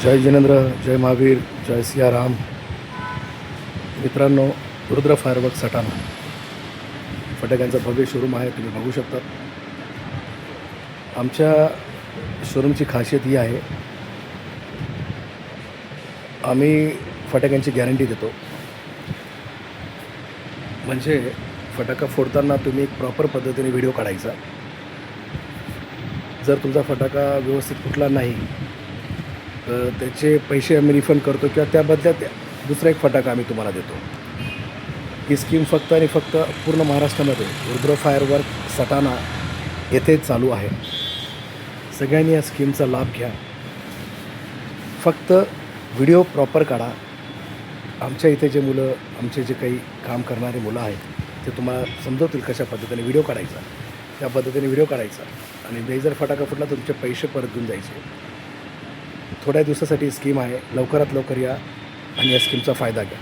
जय जिनेंद्र, जय महावीर, जय सियाराम. मित्रांनो, रुद्र फायरवर्क सटाणा फटाक्यांचा भव्य शोरूम आहे, तुम्ही बघू शकतात. आमच्या शोरूमची खासियत ही आहे, आम्ही फटाक्यांची गॅरंटी देतो. म्हणजे फटाका फोडताना तुम्ही एक प्रॉपर पद्धतीने व्हिडिओ काढायचा. जर तुमचा फटाका व्यवस्थित फुटला नाही तर त्याचे पैसे आम्ही रिफंड करतो किंवा त्या बदल्यात दुसरा एक फटाका आम्ही तुम्हाला देतो. ही स्कीम फक्त आणि फक्त पूर्ण महाराष्ट्रामध्ये रुद्र फायरवर्क सटाणा येथे चालू आहे. सगळ्यांनी या स्कीमचा लाभ घ्या. फक्त व्हिडिओ प्रॉपर काढा. आमच्या इथे जे मुलं, आमचे जे काही काम करणारे मुलं आहेत ते तुम्हाला समजवतील कशा पद्धतीने व्हिडिओ काढायचा. त्या पद्धतीने व्हिडिओ काढायचा आणि नाही जर फटाका फुटला तुमचे पैसे परत देऊन जायचे. थोड्या दिवसासाठी स्कीम आहे, लवकरात लवकर या आणि या स्कीमचा फायदा घ्या.